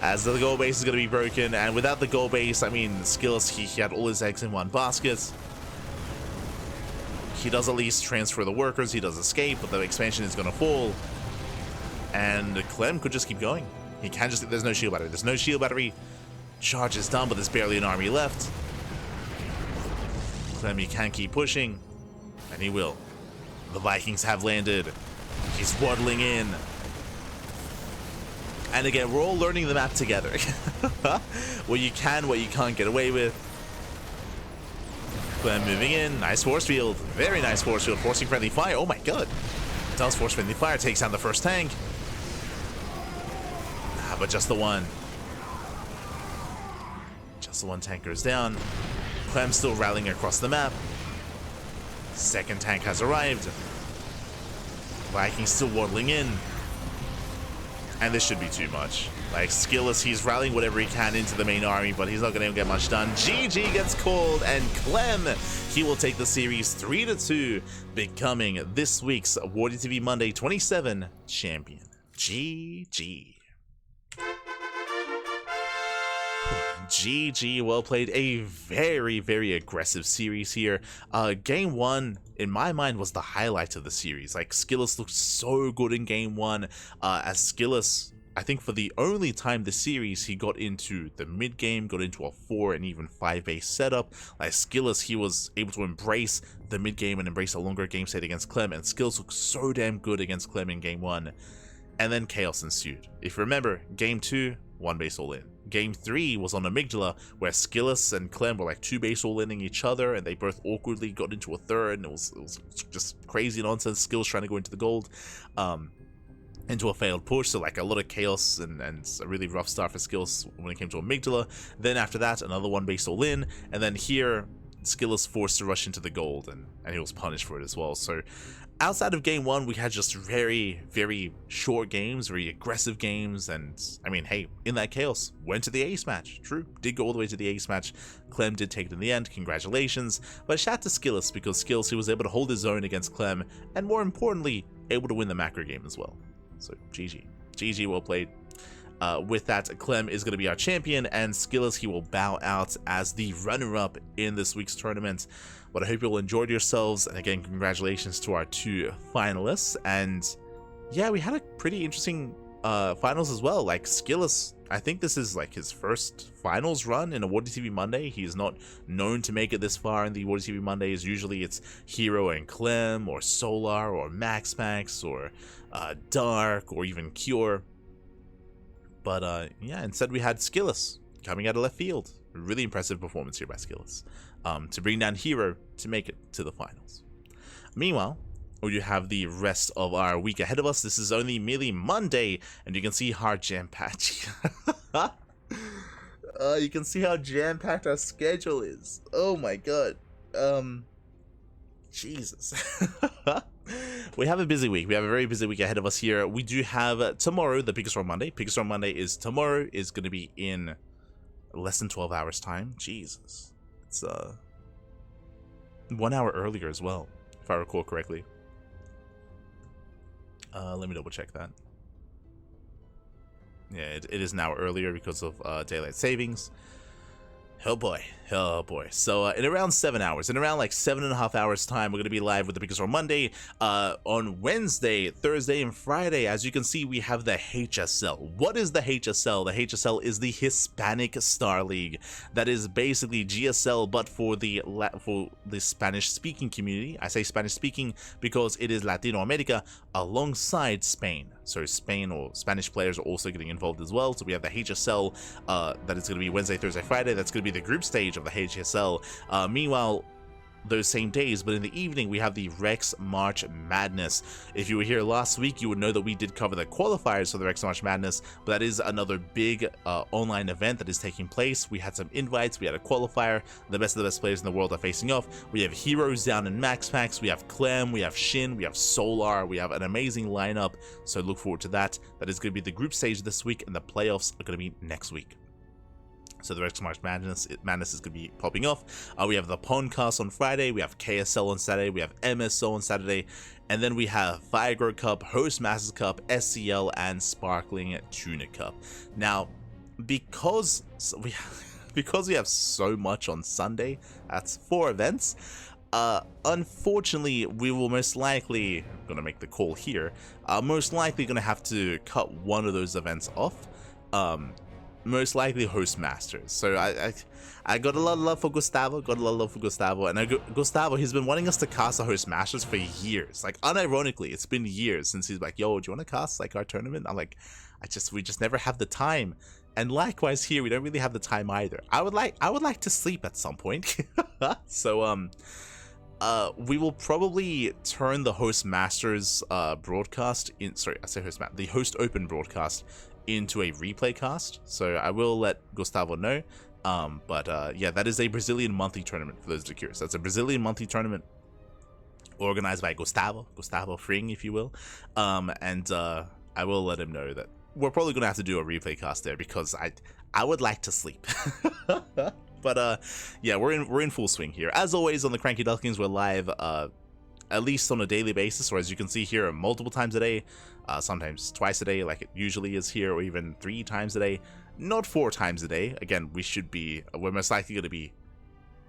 As the goal base is going to be broken, and without the goal base, I mean, SKillous, he had all his eggs in one basket. He does at least transfer the workers. He does escape, but the expansion is going to fall. And Clem could just keep going. He can just... There's no shield battery. There's no shield battery. Charge is done, but there's barely an army left. Clem, he can keep pushing. And he will. The Vikings have landed. He's waddling in. And again, we're all learning the map together. What you can, what you can't get away with. Clem moving in. Nice force field. Very nice force field. Forcing friendly fire. Oh my god. Does force friendly fire. Takes down the first tank. But just the one. Just the one tank goes down. Clem still rallying across the map. Second tank has arrived. Vikings still waddling in. And this should be too much. Like, SKillous, he's rallying whatever he can into the main army, but he's not going to get much done. GG gets called, and Clem, he will take the series 3-2, becoming this week's WardiTV Monday 27 champion. GG. GG, well played. A very, very aggressive series here. Game 1, in my mind, was the highlight of the series. Like, SKillous looked so good in Game 1, as SKillous, I think for the only time this series he got into the mid game, got into a 4 and even 5 base setup. Like SKillous, he was able to embrace the mid game and embrace a longer game state against Clem, and SKillous looked so damn good against Clem in game 1. And then chaos ensued. If you remember, game 2, 1 base all in. Game 3 was on Amygdala, where SKillous and Clem were like 2 base all inning each other, and they both awkwardly got into a third, and it was just crazy nonsense. SKillous trying to go into the gold. Into a failed push, so like a lot of chaos and a really rough start for SKillous when it came to Amygdala. Then after that, another 1 base all in, and then here SKillous forced to rush into the gold, and he was punished for it as well. So outside of game 1, we had just very, very short games, very aggressive games, and I mean, hey, in that chaos, went to the ace match. True, did go all the way to the ace match. Clem did take it in the end, congratulations. But shout out to SKillous, because SKillous, he was able to hold his own against Clem, and more importantly, able to win the macro game as well. So GG, well played. With that, Clem is going to be our champion, and SKillous, he will bow out as the runner-up in this week's tournament. But I hope you all enjoyed yourselves, and again, congratulations to our 2 finalists. And yeah, we had a pretty interesting finals as well. Like SKillous, I think this is like his first finals run in a WardiTV Monday. He's not known to make it this far in the WardiTV Mondays. Usually it's Hero and Clem, or Solar, or Max, or Dark, or even Cure. But yeah, instead we had SKillous coming out of left field. Really impressive performance here by SKillous to bring down Hero to make it to the finals. Meanwhile, you have the rest of our week ahead of us. This is only merely Monday, and you can see how jam-packed you can see how jam-packed our schedule is. Oh my god. Jesus. We have a busy week. We have a very busy week ahead of us here. We do have tomorrow, the Biggest Round Monday. Biggest Round Monday is tomorrow, is going to be in less than 12 hours time. Jesus. It's 1 hour earlier as well, if I recall correctly. Let me double check that. Yeah, it is an hour earlier because of daylight savings. Oh boy. So in around 7 hours, in around like 7.5 hours time, we're going to be live with the Biggest Round Monday. On Wednesday, Thursday, and Friday, as you can see, we have the HSL. What is the HSL? The HSL is the Hispanic Star League. That is basically GSL, but for the Spanish-speaking community. I say Spanish-speaking because it is Latino America alongside Spain. So Spain or Spanish players are also getting involved as well. So we have the HSL that is going to be Wednesday, Thursday, Friday. That's going to be the group stage of the HSL. Meanwhile, those same days, but in the evening, we have the Rex March Madness. If you were here last week, you would know that we did cover the qualifiers for the Rex March Madness, but that is another big online event that is taking place. We had some invites, we had a qualifier, the best of the best players in the world are facing off. We have heroes down in Max Packs, we have Clem, we have Shin, we have Solar, we have an amazing lineup, so look forward to that. That is going to be the group stage this week, and the playoffs are going to be next week. So the Rex March Madness is going to be popping off. We have the Pondcast on Friday, we have KSL on Saturday, we have MSO on Saturday, and then we have Firegrow Cup, Host Masters Cup, SCL, and Sparkling Tuna Cup. Now, because we have so much on Sunday, that's 4 events. Unfortunately, we will most likely, I'm gonna make the call here, most likely gonna have to cut one of those events off. Most likely Host Masters. So I got a lot of love for Gustavo, and Gustavo, he's been wanting us to cast a Host Masters for years. Like, unironically, it's been years since he's like, yo, do you want to cast like our tournament? I'm like, we just never have the time. And likewise here, we don't really have the time either. I would like to sleep at some point. So we will probably turn the Host Masters broadcast in, the Host Open broadcast into a replay cast, so I will let Gustavo know. Yeah, that is a Brazilian monthly tournament for those that are curious. That's a Brazilian monthly tournament organized by Gustavo Fring, if you will. I will let him know that we're probably gonna have to do a replay cast there because I would like to sleep. But yeah, we're in full swing here. As always on the CranKy Ducklings, we're live at least on a daily basis, or as you can see here, multiple times a day, sometimes twice a day like it usually is here, or even 3 times a day, not 4 times a day. Again, we're most likely going to be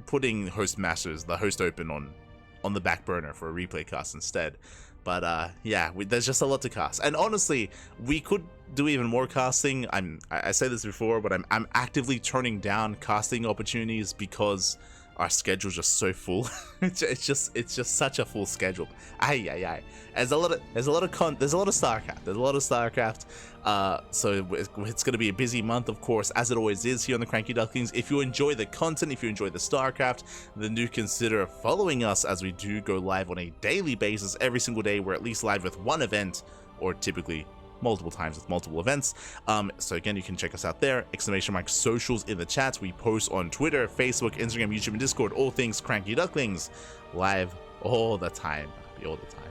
putting Host Masters, the Host Open, on the back burner for a replay cast instead. But yeah, there's just a lot to cast, and honestly, we could do even more casting. I say this before, but I'm actively turning down casting opportunities because our schedule's just so full. it's just such a full schedule. Aye. There's a lot of StarCraft. There's a lot of StarCraft. So it's going to be a busy month, of course, as it always is here on the CranKy Ducklings. If you enjoy the content, if you enjoy the StarCraft, then do consider following us, as we do go live on a daily basis. Every single day, we're at least live with one event, or typically multiple times with multiple events. So again, you can check us out there. ! Socials in the chat. We post on Twitter, Facebook, Instagram, YouTube, and Discord. All things CranKy Ducklings, live all the time, all the time.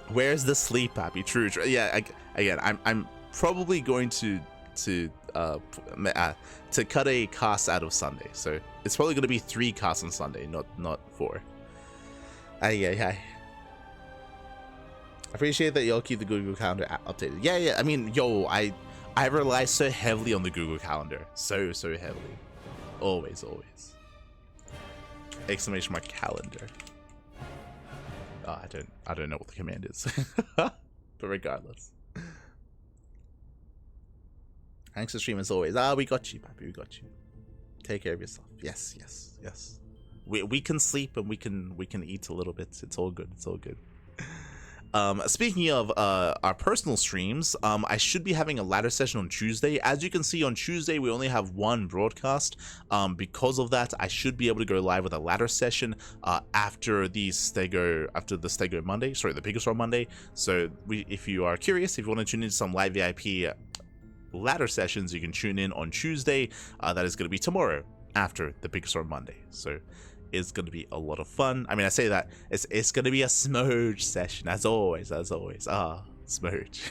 Where's the sleep, Pappy? True. Yeah. Again, I'm probably going to cut a cast out of Sunday. So it's probably going to be 3 casts on Sunday, not 4. Aye. Appreciate that y'all keep the Google Calendar updated. Yeah. I mean, yo, I rely so heavily on the Google Calendar. So heavily. Always. ! Calendar. Oh, I don't know what the command is. But regardless. Thanks for stream as always. We got you, Pappy. We got you. Take care of yourself. Yes. We can sleep and we can eat a little bit. It's all good. Speaking of our personal streams, I should be having a ladder session on Tuesday. As you can see, on Tuesday we only have 1 broadcast. Because of that, I should be able to go live with a ladder session after the Stego Monday, sorry, the Biggest Roll Monday. So if you are curious, if you want to tune into some live VIP ladder sessions, you can tune in on Tuesday. That is going to be tomorrow after the Biggest Roll Monday. So it's going to be a lot of fun. I mean, I say that it's going to be a smooch session as always. Smooch.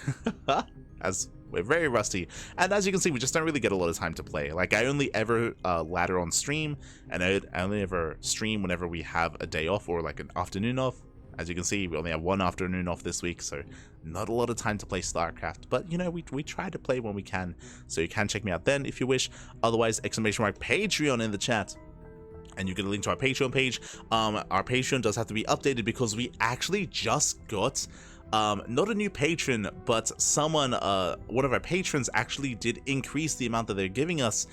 As we're very rusty, and as you can see, we just don't really get a lot of time to play. Like, I only ever ladder on stream, and I only ever stream whenever we have a day off or like an afternoon off. As you can see, we only have 1 afternoon off this week, so not a lot of time to play StarCraft. But, you know, we try to play when we can, so you can check me out then if you wish. Otherwise, ! Patreon in the chat, and you get a link to our Patreon page. Our Patreon does have to be updated because we actually just got not a new patron, but someone, one of our patrons actually did increase the amount that they're giving us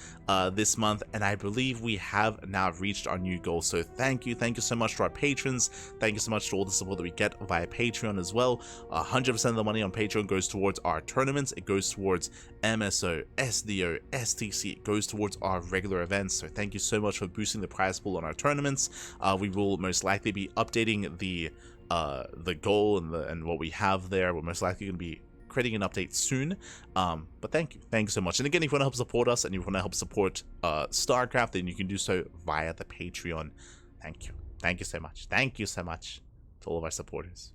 this month, and I believe we have now reached our new goal. So thank you so much to our patrons. Thank you so much to all the support that we get via Patreon as well. 100% of the money on Patreon goes towards our tournaments. It goes towards MSO, SDO, STC. It goes towards our regular events. So thank you so much for boosting the prize pool on our tournaments. We will most likely be updating the goal and what we have there. We're most likely going to be creating an update soon, but thank you so much. And again, if you want to help support us and you want to help support StarCraft, then you can do so via the Patreon. Thank you so much to all of our supporters.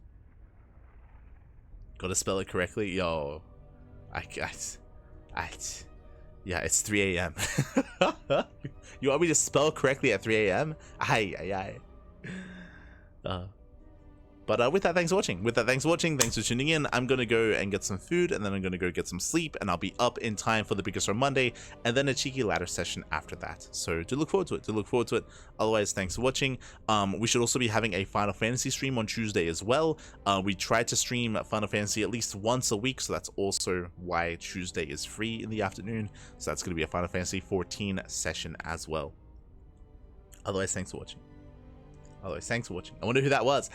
Gotta spell it correctly, yo. Yeah, it's 3 a.m. You want me to spell correctly at 3 a.m? Aye. But with that, thanks for watching. Thanks for tuning in. I'm going to go and get some food, and then I'm going to go get some sleep, and I'll be up in time for the Biggest Roll Monday, and then a cheeky ladder session after that. So do look forward to it. Otherwise, thanks for watching. We should also be having a Final Fantasy stream on Tuesday as well. We try to stream Final Fantasy at least once a week, so that's also why Tuesday is free in the afternoon. So that's going to be a Final Fantasy 14 session as well. Otherwise, thanks for watching. I wonder who that was.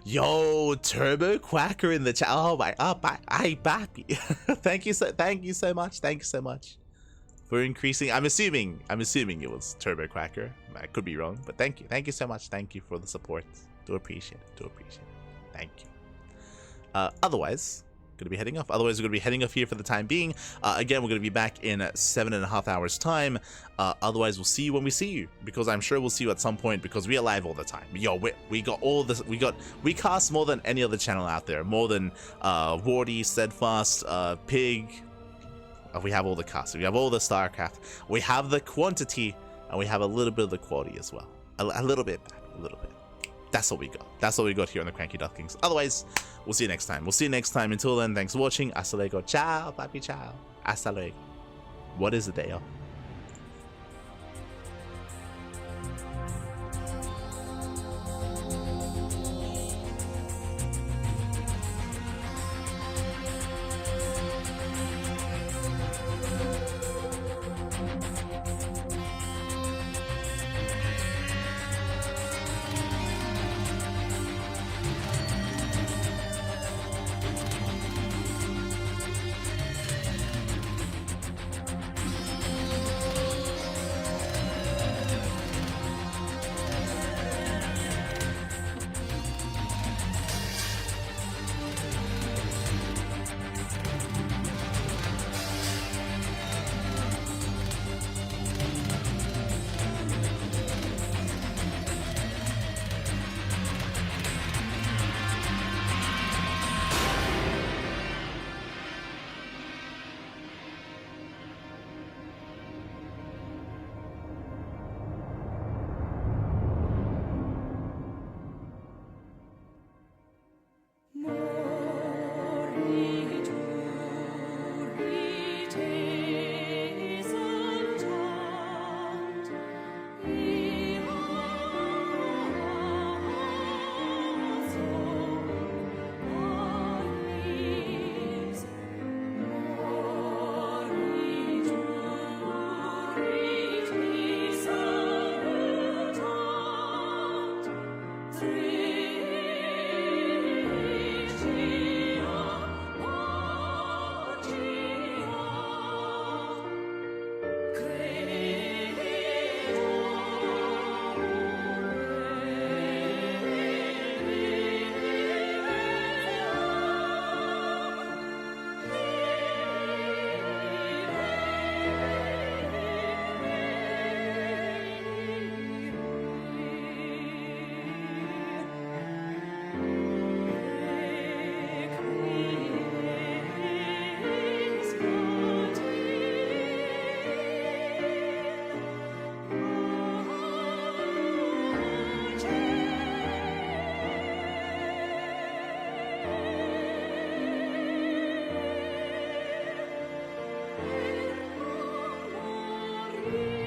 Yo, Turbo Quacker in the chat. Oh my, I bappy. Thank you so much for increasing. I'm assuming it was Turbo Quacker. I could be wrong, but thank you so much. Thank you for the support. Do appreciate it. Thank you. Otherwise, we're gonna be heading off here for the time being. Again, we're gonna be back in 7.5 hours time. Otherwise, we'll see you when we see you, because I'm sure we'll see you at some point, because we are live all the time. Yo, we got all this. We cast more than any other channel out there, more than Wardi, Steadfast, Pig. We have all the casts. We have all the StarCraft. We have the quantity, and we have a little bit of the quality as well. A little bit. That's what we got here on the CranKy Ducklings. Otherwise, we'll see you next time. Until then, thanks for watching. Hasta luego. Ciao, papi, ciao. Hasta luego. What is the day off? see.